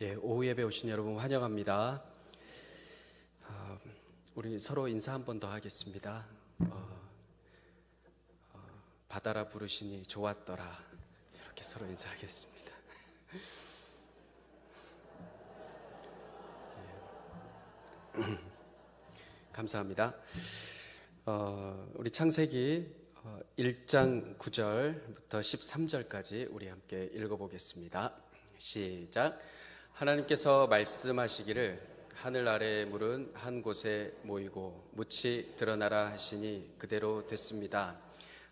오후 예배 오신 여러분 환영합니다. 우리 서로 인사 한 번 더 하겠습니다. 바다라 부르시니 좋았더라. 이렇게 서로 인사하겠습니다. 감사합니다. 우리 창세기 1장 9절부터 13절까지 우리 함께 읽어보겠습니다. 시작. 하나님께서 말씀하시기를 하늘 아래의 물은 한 곳에 모이고 묻이 드러나라 하시니 그대로 됐습니다.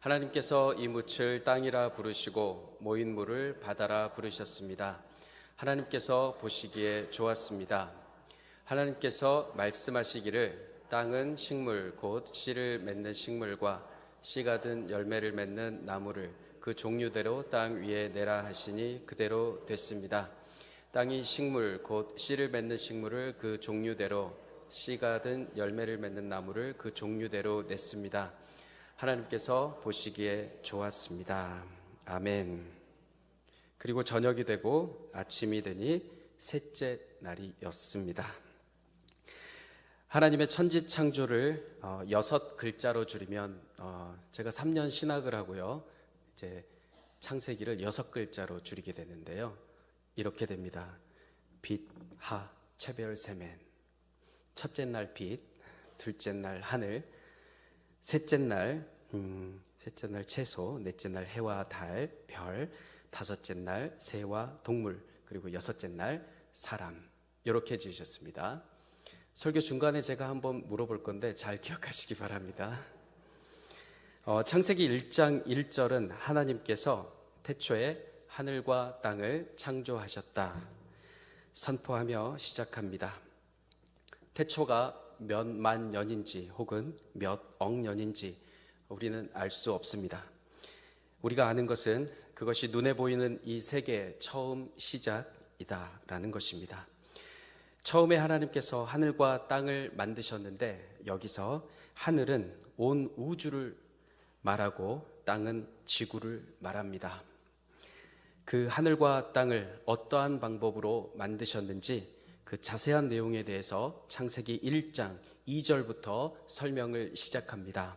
하나님께서 이 묻을 땅이라 부르시고 모인 물을 바다라 부르셨습니다. 하나님께서 보시기에 좋았습니다. 하나님께서 말씀하시기를 땅은 식물 곧 씨를 맺는 식물과 씨가 든 열매를 맺는 나무를 그 종류대로 땅 위에 내라 하시니 그대로 됐습니다. 땅이 식물 곧 씨를 맺는 식물을 그 종류대로 씨가 든 열매를 맺는 나무를 그 종류대로 냈습니다. 하나님께서 보시기에 좋았습니다. 아멘. 그리고 저녁이 되고 아침이 되니 셋째 날이었습니다. 하나님의 천지 창조를 6글자로 줄이면 제가 3년 신학을 하고요. 이제 창세기를 6글자로 줄이게 되는데요. 이렇게 됩니다. 빛, 하, 채별, 세멘. 첫째 날 빛, 둘째 날 하늘, 셋째 날 채소, 넷째 날 해와 달, 별, 다섯째 날 새와 동물, 그리고 여섯째 날 사람. 이렇게 지으셨습니다. 설교 중간에 제가 한번 물어볼 건데 잘 기억하시기 바랍니다. 창세기 1장 1절은 하나님께서 태초에 하늘과 땅을 창조하셨다 선포하며 시작합니다. 태초가 몇 만 년인지 혹은 몇 억 년인지 우리는 알 수 없습니다. 우리가 아는 것은 그것이 눈에 보이는 이 세계의 처음 시작이다라는 것입니다. 처음에 하나님께서 하늘과 땅을 만드셨는데 여기서 하늘은 온 우주를 말하고 땅은 지구를 말합니다. 그 하늘과 땅을 어떠한 방법으로 만드셨는지 그 자세한 내용에 대해서 창세기 1장 2절부터 설명을 시작합니다.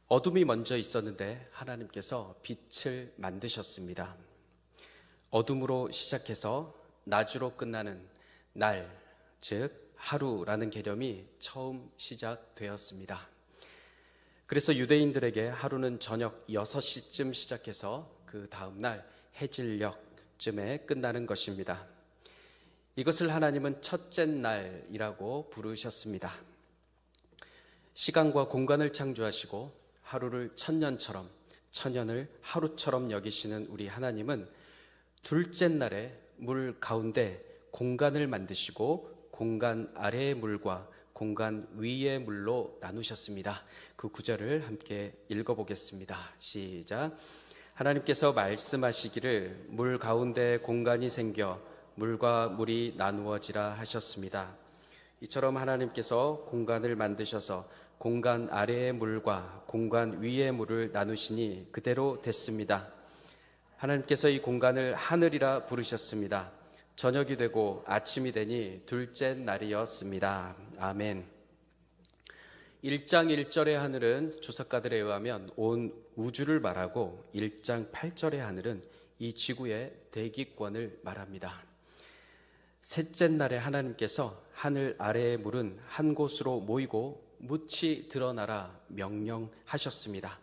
어둠이 먼저 있었는데 하나님께서 빛을 만드셨습니다. 어둠으로 시작해서 낮으로 끝나는 날, 즉 하루라는 개념이 처음 시작되었습니다. 그래서 유대인들에게 하루는 저녁 6시쯤 시작해서 그 다음 날 해질녘쯤에 끝나는 것입니다. 이것을 하나님은 첫째 날이라고 부르셨습니다. 시간과 공간을 창조하시고 하루를 천년처럼, 천년을 하루처럼 여기시는 우리 하나님은 둘째 날에 물 가운데 공간을 만드시고 공간 아래의 물과 공간 위의 물로 나누셨습니다. 그 구절을 함께 읽어보겠습니다. 시작. 하나님께서 말씀하시기를 물 가운데 공간이 생겨 물과 물이 나누어지라 하셨습니다. 이처럼 하나님께서 공간을 만드셔서 공간 아래의 물과 공간 위의 물을 나누시니 그대로 됐습니다. 하나님께서 이 공간을 하늘이라 부르셨습니다. 저녁이 되고 아침이 되니 둘째 날이었습니다. 아멘. 1장 1절의 하늘은 주석가들에 의하면 온 우주를 말하고 1장 8절의 하늘은 이 지구의 대기권을 말합니다. 셋째 날에 하나님께서 하늘 아래의 물은 한 곳으로 모이고 묻이 드러나라 명령하셨습니다.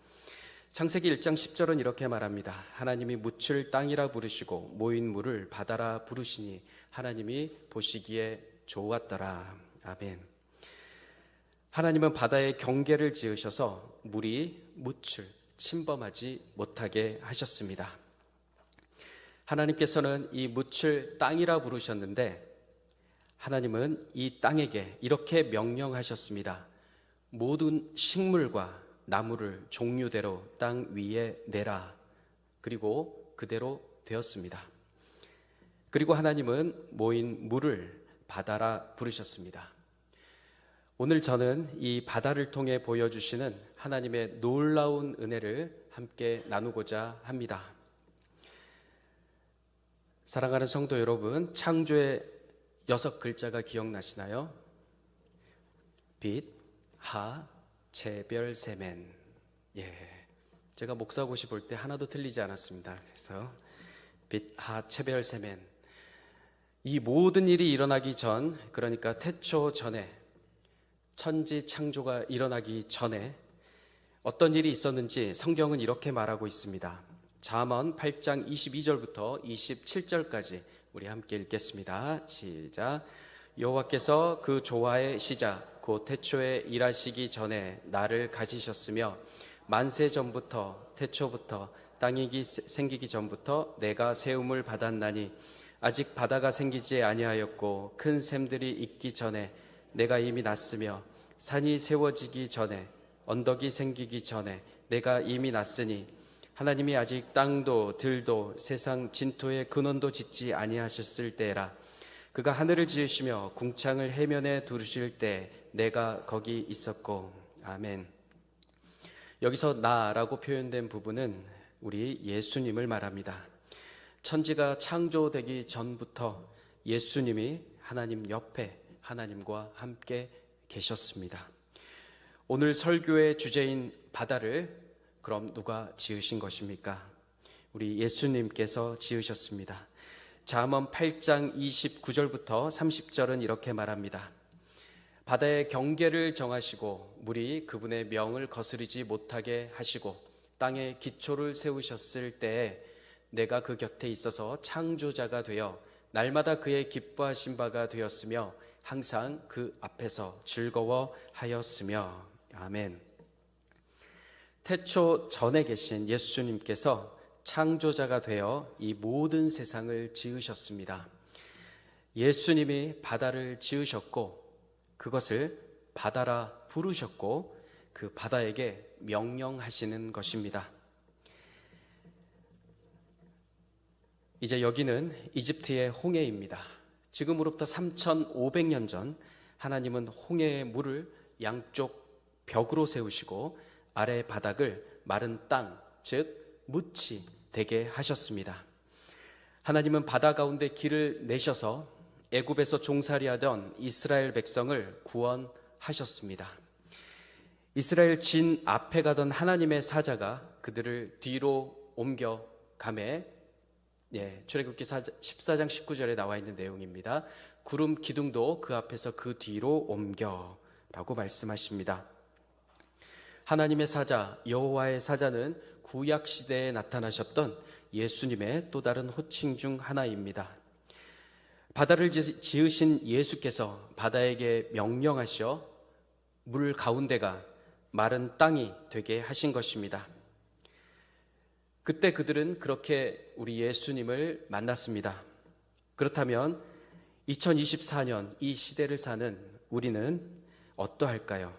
창세기 1장 10절은 이렇게 말합니다. 하나님이 묻을 땅이라 부르시고 모인 물을 바다라 부르시니 하나님이 보시기에 좋았더라. 아멘. 하나님은 바다에 경계를 지으셔서 물이 묻을 침범하지 못하게 하셨습니다. 하나님께서는 이 묻을 땅이라 부르셨는데 하나님은 이 땅에게 이렇게 명령하셨습니다. 모든 식물과 나무를 종류대로 땅 위에 내라. 그리고 그대로 되었습니다. 그리고 하나님은 모인 물을 바다라 부르셨습니다. 오늘 저는 이 바다를 통해 보여주시는 하나님의 놀라운 은혜를 함께 나누고자 합니다. 사랑하는 성도 여러분, 창조의 6글자가 기억나시나요? 빛, 하, 재별, 세멘. 예, 제가 목사고시 볼 때 하나도 틀리지 않았습니다. 그래서 빛, 하, 재별, 세멘. 이 모든 일이 일어나기 전, 그러니까 태초 전에, 천지 창조가 일어나기 전에 어떤 일이 있었는지 성경은 이렇게 말하고 있습니다. 잠언 8장 22절부터 27절까지 우리 함께 읽겠습니다. 시작. 여호와께서 그 조화의 시작 곧 태초에 일하시기 전에 나를 가지셨으며 만세 전부터 태초부터 땅이 생기기 전부터 내가 세움을 받았나니 아직 바다가 생기지 아니하였고 큰 샘들이 있기 전에 내가 이미 났으며 산이 세워지기 전에 언덕이 생기기 전에 내가 이미 났으니 하나님이 아직 땅도 들도 세상 진토의 근원도 짓지 아니하셨을 때라. 그가 하늘을 지으시며 궁창을 해면에 두르실 때 내가 거기 있었고. 아멘. 여기서 나라고 표현된 부분은 우리 예수님을 말합니다. 천지가 창조되기 전부터 예수님이 하나님 옆에 하나님과 함께 계셨습니다. 오늘 설교의 주제인 바다를 그럼 누가 지으신 것입니까? 우리 예수님께서 지으셨습니다. 잠언 8장 29절부터 30절은 이렇게 말합니다. 바다의 경계를 정하시고 물이 그분의 명을 거스르지 못하게 하시고 땅에 기초를 세우셨을 때에 내가 그 곁에 있어서 창조자가 되어 날마다 그의 기뻐하신 바가 되었으며 항상 그 앞에서 즐거워하였으며. 아멘. 태초 전에 계신 예수님께서 창조자가 되어 이 모든 세상을 지으셨습니다. 예수님이 바다를 지으셨고 그것을 바다라 부르셨고 그 바다에게 명령하시는 것입니다. 이제 여기는 이집트의 홍해입니다. 지금으로부터 3,500년 전 하나님은 홍해의 물을 양쪽 벽으로 세우시고 아래 바닥을 마른 땅, 즉 묻이 되게 하셨습니다. 하나님은 바다 가운데 길을 내셔서 애굽에서 종살이하던 이스라엘 백성을 구원하셨습니다. 이스라엘 진 앞에 가던 하나님의 사자가 그들을 뒤로 옮겨 가매 출애굽기 14장 19절에 나와 있는 내용입니다. 구름 기둥도 그 앞에서 그 뒤로 옮겨라고 말씀하십니다. 하나님의 사자, 여호와의 사자는 구약 시대에 나타나셨던 예수님의 또 다른 호칭 중 하나입니다. 바다를 지으신 예수께서 바다에게 명령하셔 물 가운데가 마른 땅이 되게 하신 것입니다. 그때 그들은 그렇게 우리 예수님을 만났습니다. 그렇다면 2024년 이 시대를 사는 우리는 어떠할까요?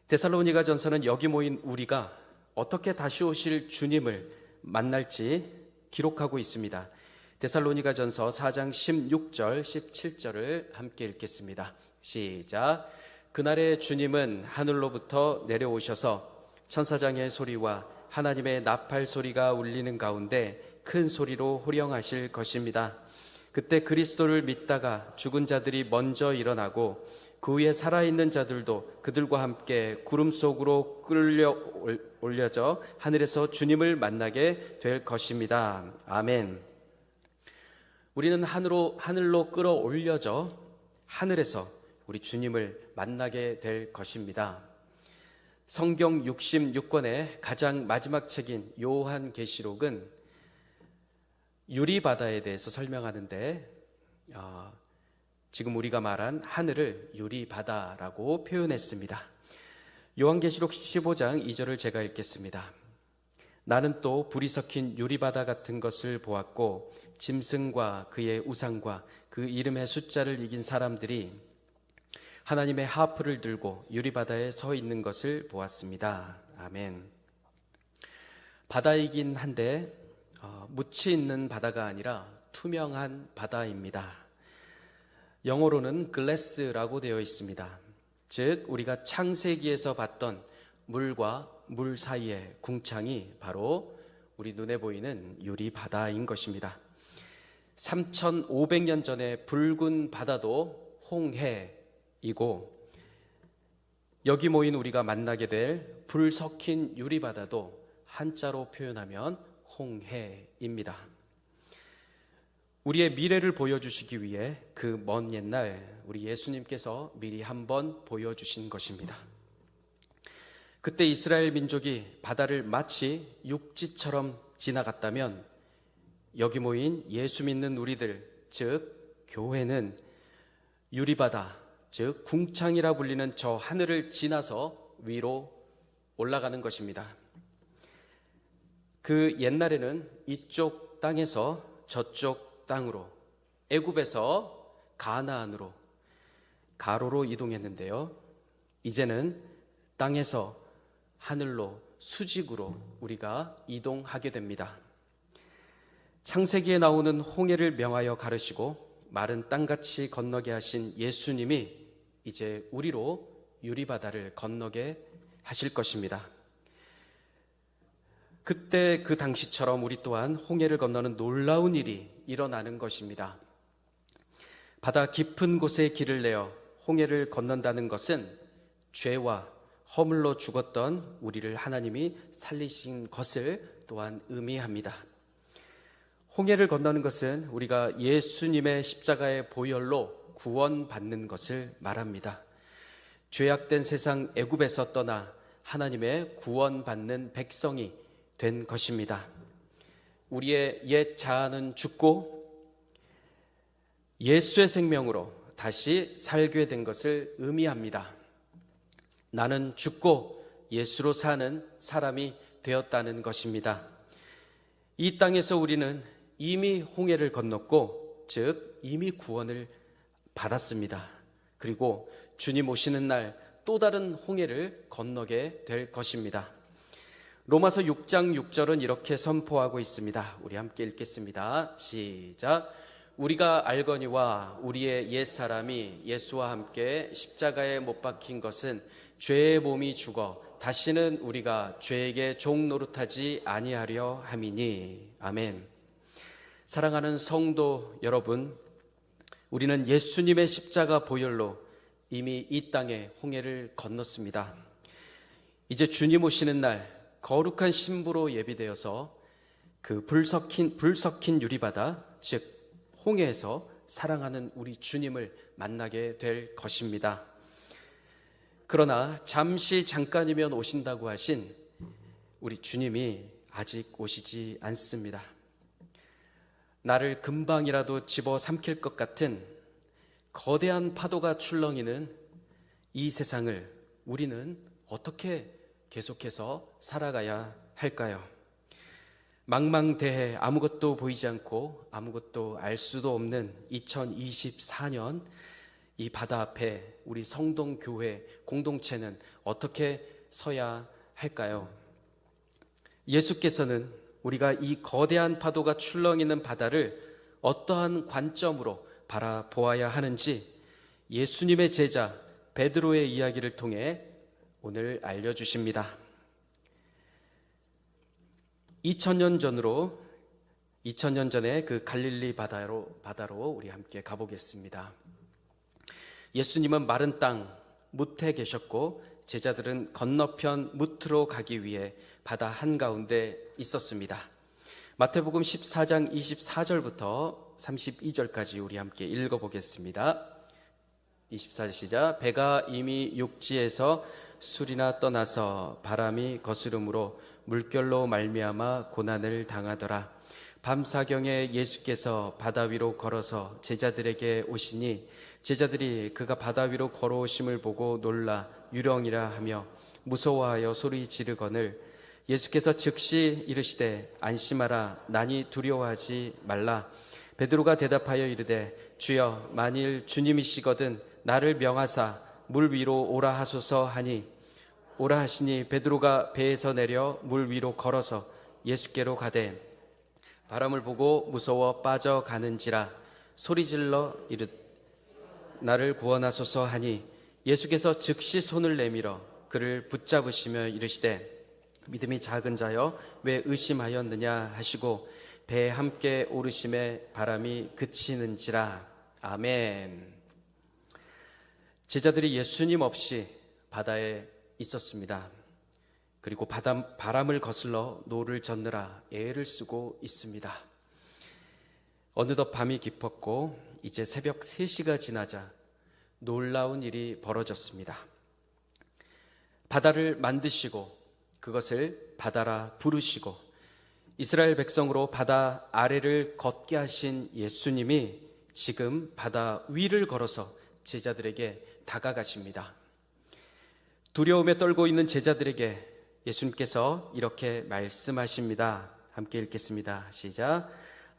데살로니가전서는 여기 모인 우리가 어떻게 다시 오실 주님을 만날지 기록하고 있습니다. 데살로니가전서 4장 16절 17절을 함께 읽겠습니다. 시작. 그날의 주님은 하늘로부터 내려오셔서 천사장의 소리와 하나님의 나팔 소리가 울리는 가운데 큰 소리로 호령하실 것입니다. 그때 그리스도를 믿다가 죽은 자들이 먼저 일어나고 그 위에 살아있는 자들도 그들과 함께 구름 속으로 끌려 올려져 하늘에서 주님을 만나게 될 것입니다. 아멘. 우리는 하늘로 끌어올려져 하늘에서 우리 주님을 만나게 될 것입니다. 성경 66권의 가장 마지막 책인 요한계시록은 유리바다에 대해서 설명하는데 지금 우리가 말한 하늘을 유리바다라고 표현했습니다. 요한계시록 15장 2절을 제가 읽겠습니다. 나는 또 불이 섞인 유리바다 같은 것을 보았고 짐승과 그의 우상과 그 이름의 숫자를 이긴 사람들이 하나님의 하프를 들고 유리바다에 서 있는 것을 보았습니다. 아멘. 바다이긴 한데 묻이 있는 바다가 아니라 투명한 바다입니다. 영어로는 glass라고 되어 있습니다. 즉 우리가 창세기에서 봤던 물과 물 사이의 궁창이 바로 우리 눈에 보이는 유리바다인 것입니다. 3,500년 전에 붉은 바다도 홍해이고, 여기 모인 우리가 만나게 될 불 섞인 유리바다도 한자로 표현하면 홍해입니다. 우리의 미래를 보여주시기 위해 그 먼 옛날 우리 예수님께서 미리 한번 보여주신 것입니다. 그때 이스라엘 민족이 바다를 마치 육지처럼 지나갔다면, 여기 모인 예수 믿는 우리들, 즉 교회는 유리바다, 즉 궁창이라 불리는 저 하늘을 지나서 위로 올라가는 것입니다. 그 옛날에는 이쪽 땅에서 저쪽 땅으로, 애굽에서 가나안으로, 가로로 이동했는데요, 이제는 땅에서 하늘로, 수직으로 우리가 이동하게 됩니다. 창세기에 나오는 홍해를 명하여 가르시고 마른 땅같이 건너게 하신 예수님이 이제 우리로 유리바다를 건너게 하실 것입니다. 그때 그 당시처럼 우리 또한 홍해를 건너는 놀라운 일이 일어나는 것입니다. 바다 깊은 곳에 길을 내어 홍해를 건넌다는 것은 죄와 허물로 죽었던 우리를 하나님이 살리신 것을 또한 의미합니다. 홍해를 건너는 것은 우리가 예수님의 십자가의 보혈로 구원받는 것을 말합니다. 죄악된 세상 애굽에서 떠나 하나님의 구원받는 백성이 된 것입니다. 우리의 옛 자아는 죽고 예수의 생명으로 다시 살게 된 것을 의미합니다. 나는 죽고 예수로 사는 사람이 되었다는 것입니다. 이 땅에서 우리는 이미 홍해를 건넜고, 즉 이미 구원을 받았습니다. 그리고 주님 오시는 날 또 다른 홍해를 건너게 될 것입니다. 로마서 6장 6절은 이렇게 선포하고 있습니다. 우리 함께 읽겠습니다. 시작. 우리가 알거니와 우리의 옛사람이 예수와 함께 십자가에 못 박힌 것은 죄의 몸이 죽어 다시는 우리가 죄에게 종 노릇하지 아니하려 함이니. 아멘. 사랑하는 성도 여러분, 우리는 예수님의 십자가 보혈로 이미 이 땅에 홍해를 건넜습니다. 이제 주님 오시는 날 거룩한 신부로 예비되어서 그 불 섞인 유리바다, 즉 홍해에서 사랑하는 우리 주님을 만나게 될 것입니다. 그러나 잠깐이면 오신다고 하신 우리 주님이 아직 오시지 않습니다. 나를 금방이라도 집어삼킬 것 같은 거대한 파도가 출렁이는 이 세상을 우리는 어떻게 계속해서 살아가야 할까요? 망망대해 아무것도 보이지 않고 아무것도 알 수도 없는 2024년 이 바다 앞에 우리 성동교회 공동체는 어떻게 서야 할까요? 예수께서는 우리가 이 거대한 파도가 출렁이는 바다를 어떠한 관점으로 바라보아야 하는지 예수님의 제자 베드로의 이야기를 통해 오늘 알려주십니다. 2000년 전에 그 갈릴리 바다로 우리 함께 가보겠습니다. 예수님은 마른 땅 무태 계셨고 제자들은 건너편 무트로 가기 위해 바다 한가운데 있었습니다. 마태복음 14장 24절부터 32절까지 우리 함께 읽어보겠습니다. 24절 시작. 배가 이미 육지에서 술이나 떠나서 바람이 거스름으로 물결로 말미암아 고난을 당하더라. 밤사경에 예수께서 바다 위로 걸어서 제자들에게 오시니 제자들이 그가 바다 위로 걸어오심을 보고 놀라 유령이라 하며 무서워하여 소리 지르거늘 예수께서 즉시 이르시되 안심하라 나니 두려워하지 말라. 베드로가 대답하여 이르되 주여 만일 주님이시거든 나를 명하사 물 위로 오라 하소서 하니 오라 하시니 베드로가 배에서 내려 물 위로 걸어서 예수께로 가되 바람을 보고 무서워 빠져가는지라 소리질러 이르 나를 구원하소서 하니 예수께서 즉시 손을 내밀어 그를 붙잡으시며 이르시되 믿음이 작은 자여 왜 의심하였느냐 하시고 배에 함께 오르심에 바람이 그치는지라. 아멘. 제자들이 예수님 없이 바다에 있었습니다. 그리고 바람을 거슬러 노를 젓느라 애를 쓰고 있습니다. 어느덧 밤이 깊었고 이제 새벽 3시가 지나자 놀라운 일이 벌어졌습니다. 바다를 만드시고 그것을 바다라 부르시고 이스라엘 백성으로 바다 아래를 걷게 하신 예수님이 지금 바다 위를 걸어서 제자들에게 다가가십니다. 두려움에 떨고 있는 제자들에게 예수님께서 이렇게 말씀하십니다. 함께 읽겠습니다. 시작.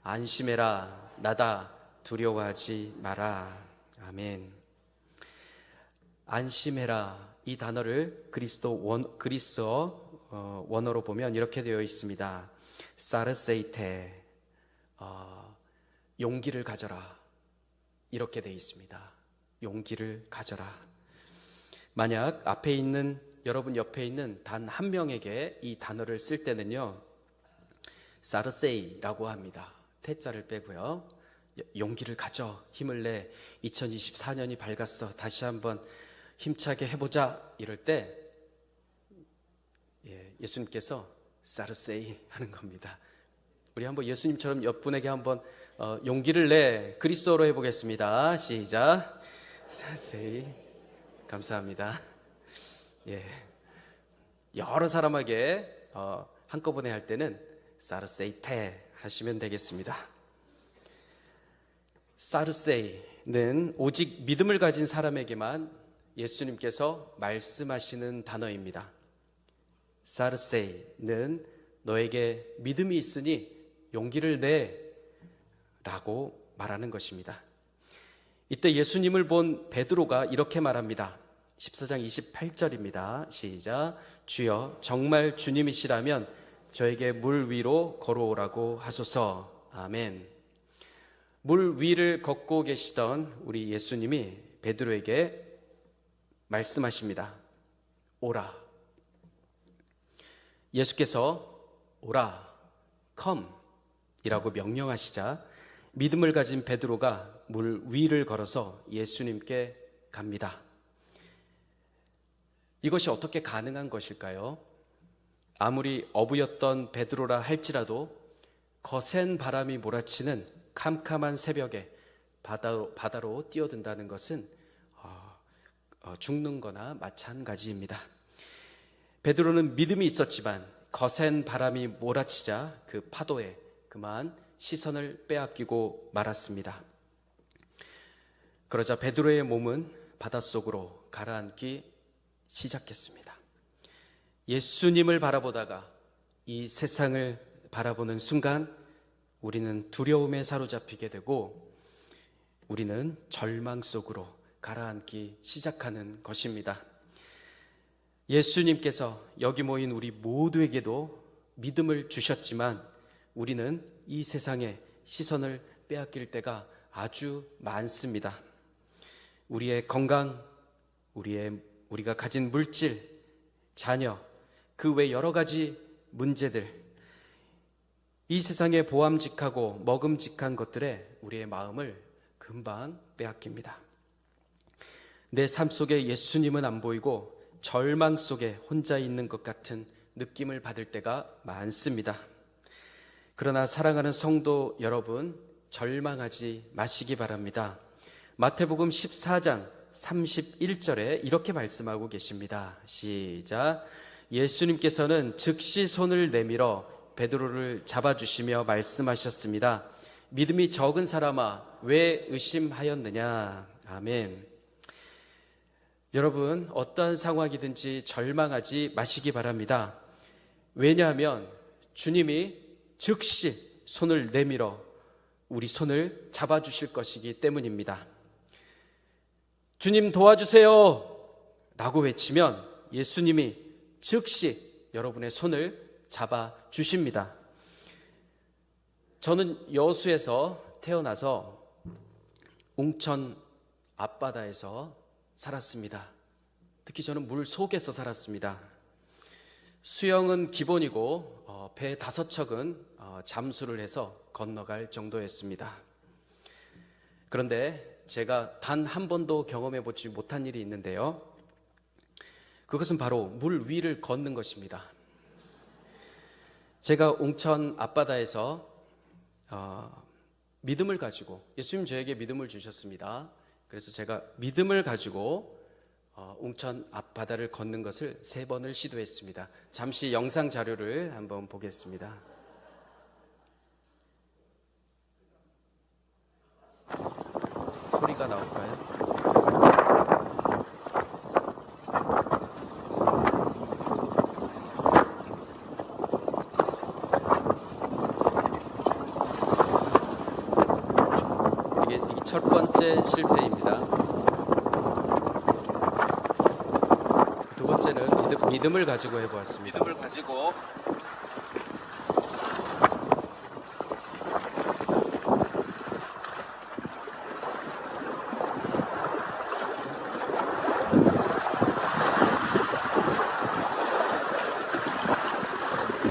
안심해라, 나다, 두려워하지 마라. 아멘. 안심해라, 이 단어를 그리스어 원어로 보면 이렇게 되어 있습니다. 사르세이테, 용기를 가져라, 이렇게 되어 있습니다. 용기를 가져라. 만약 여러분 옆에 있는 단 한 명에게 이 단어를 쓸 때는요, 사르세이라고 합니다. 태자를 빼고요. 용기를 가져, 힘을 내, 2024년이 밝았어, 다시 한번 힘차게 해보자, 이럴 때 예수님께서 사르세이 하는 겁니다. 우리 한번 예수님처럼 옆분에게 한번 용기를 내, 그리스어로 해보겠습니다. 시작. 사르세이. 감사합니다. 여러 사람에게 한꺼번에 할 때는 사르세이테 하시면 되겠습니다. 사르세이는 오직 믿음을 가진 사람에게만 예수님께서 말씀하시는 단어입니다. 사르세이는 너에게 믿음이 있으니 용기를 내 라고 말하는 것입니다. 이때 예수님을 본 베드로가 이렇게 말합니다. 14장 28절입니다. 시작. 주여, 정말 주님이시라면 저에게 물 위로 걸어오라고 하소서. 아멘. 물 위를 걷고 계시던 우리 예수님이 베드로에게 말씀하십니다. 오라. 예수께서 오라, come 이라고 명령하시자 믿음을 가진 베드로가 물 위를 걸어서 예수님께 갑니다. 이것이 어떻게 가능한 것일까요? 아무리 어부였던 베드로라 할지라도 거센 바람이 몰아치는 캄캄한 새벽에 바다로 뛰어든다는 것은 죽는 거나 마찬가지입니다. 베드로는 믿음이 있었지만 거센 바람이 몰아치자 그 파도에 그만 시선을 빼앗기고 말았습니다. 그러자 베드로의 몸은 바닷속으로 가라앉기 시작했습니다. 예수님을 바라보다가 이 세상을 바라보는 순간 우리는 두려움에 사로잡히게 되고 우리는 절망 속으로 가라앉기 시작하는 것입니다. 예수님께서 여기 모인 우리 모두에게도 믿음을 주셨지만 우리는 이 세상에 시선을 빼앗길 때가 아주 많습니다. 우리의 건강, 우리가 가진 물질, 자녀, 그 외 여러 가지 문제들, 이 세상에 보암직하고 먹음직한 것들에 우리의 마음을 금방 빼앗깁니다. 내 삶 속에 예수님은 안 보이고 절망 속에 혼자 있는 것 같은 느낌을 받을 때가 많습니다. 그러나 사랑하는 성도 여러분, 절망하지 마시기 바랍니다. 마태복음 14장 31절에 이렇게 말씀하고 계십니다. 시작. 예수님께서는 즉시 손을 내밀어 베드로를 잡아주시며 말씀하셨습니다. 믿음이 적은 사람아, 왜 의심하였느냐. 아멘. 여러분, 어떠한 상황이든지 절망하지 마시기 바랍니다. 왜냐하면 주님이 즉시 손을 내밀어 우리 손을 잡아주실 것이기 때문입니다. 주님 도와주세요 라고 외치면 예수님이 즉시 여러분의 손을 잡아주십니다. 저는 여수에서 태어나서 웅천 앞바다에서 살았습니다. 특히 저는 물 속에서 살았습니다. 수영은 기본이고 배 5척은 잠수를 해서 건너갈 정도였습니다. 그런데 제가 단 한 번도 경험해 보지 못한 일이 있는데요. 그것은 바로 물 위를 걷는 것입니다. 제가 옹천 앞바다에서 믿음을 가지고, 예수님 저에게 믿음을 주셨습니다. 그래서 제가 믿음을 가지고 옹천 앞바다를 걷는 것을 3번을 시도했습니다. 잠시 영상 자료를 한번 보겠습니다. 소리가 나올까요? 이게 첫 번째 실패입니다. 두 번째는 믿음을 가지고 해보았습니다. 믿음을 가지고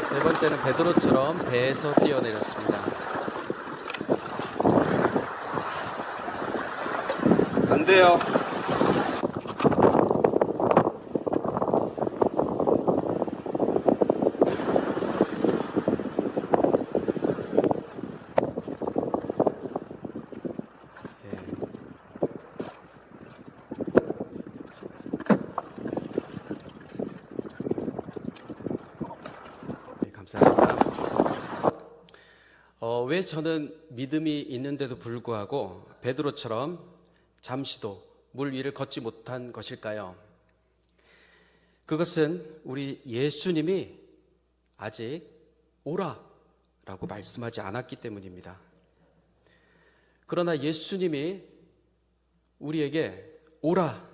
세 번째는 베드로처럼 배에서 뛰어내렸습니다. 안 돼요. 왜 저는 믿음이 있는데도 불구하고 베드로처럼 잠시도 물 위를 걷지 못한 것일까요? 그것은 우리 예수님이 아직 오라라고 말씀하지 않았기 때문입니다. 그러나 예수님이 우리에게 오라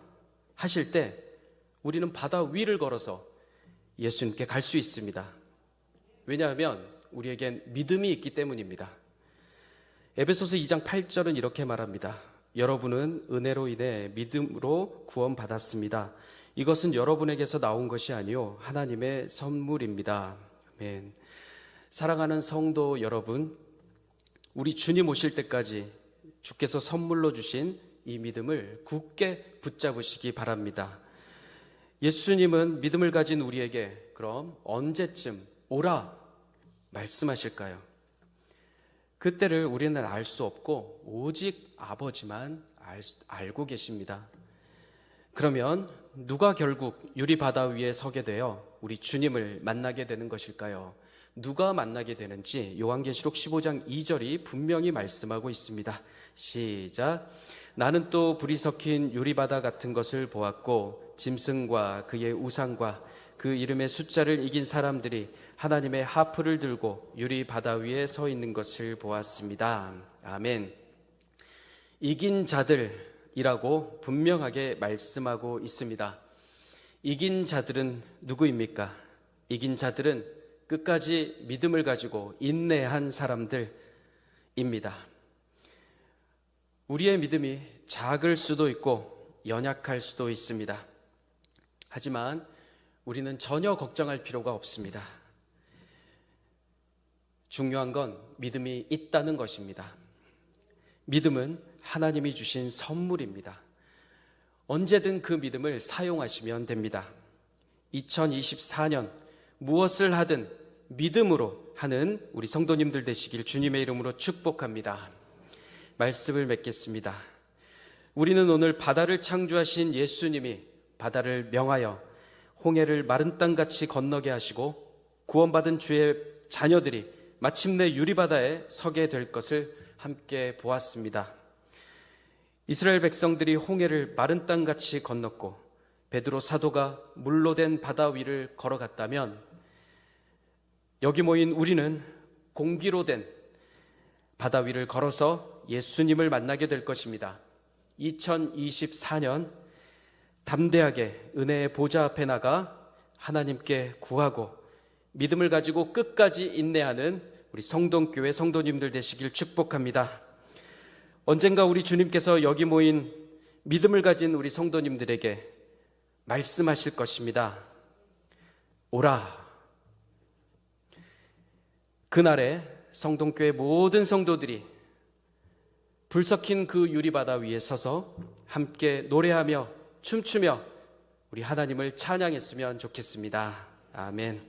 하실 때 우리는 바다 위를 걸어서 예수님께 갈 수 있습니다. 왜냐하면 우리에겐 믿음이 있기 때문입니다. 에베소서 2장 8절은 이렇게 말합니다. 여러분은 은혜로 인해 믿음으로 구원받았습니다. 이것은 여러분에게서 나온 것이 아니요 하나님의 선물입니다. 아멘. 사랑하는 성도 여러분, 우리 주님 오실 때까지 주께서 선물로 주신 이 믿음을 굳게 붙잡으시기 바랍니다. 예수님은 믿음을 가진 우리에게 그럼 언제쯤 오라 말씀하실까요? 그때를 우리는 알 수 없고 오직 아버지만 알고 계십니다. 그러면 누가 결국 유리바다 위에 서게 되어 우리 주님을 만나게 되는 것일까요? 누가 만나게 되는지 요한계시록 15장 2절이 분명히 말씀하고 있습니다. 시작. 나는 또 불이 섞인 유리바다 같은 것을 보았고 짐승과 그의 우상과 그 이름의 숫자를 이긴 사람들이 하나님의 하프를 들고 유리 바다 위에 서 있는 것을 보았습니다. 아멘. 이긴 자들이라고 분명하게 말씀하고 있습니다. 이긴 자들은 누구입니까? 이긴 자들은 끝까지 믿음을 가지고 인내한 사람들입니다. 우리의 믿음이 작을 수도 있고 연약할 수도 있습니다. 하지만 우리는 전혀 걱정할 필요가 없습니다. 중요한 건 믿음이 있다는 것입니다. 믿음은 하나님이 주신 선물입니다. 언제든 그 믿음을 사용하시면 됩니다. 2024년 무엇을 하든 믿음으로 하는 우리 성도님들 되시길 주님의 이름으로 축복합니다. 말씀을 맺겠습니다. 우리는 오늘 바다를 창조하신 예수님이 바다를 명하여 홍해를 마른 땅같이 건너게 하시고 구원받은 주의 자녀들이 마침내 유리바다에 서게 될 것을 함께 보았습니다. 이스라엘 백성들이 홍해를 마른 땅같이 건넜고 베드로 사도가 물로 된 바다 위를 걸어갔다면 여기 모인 우리는 공기로 된 바다 위를 걸어서 예수님을 만나게 될 것입니다. 2024년 담대하게 은혜의 보좌 앞에 나가 하나님께 구하고 믿음을 가지고 끝까지 인내하는 우리 성동교회 성도님들 되시길 축복합니다. 언젠가 우리 주님께서 여기 모인 믿음을 가진 우리 성도님들에게 말씀하실 것입니다. 오라. 그날에 성동교회 모든 성도들이 불 섞인 그 유리바다 위에 서서 함께 노래하며 춤추며 우리 하나님을 찬양했으면 좋겠습니다. 아멘.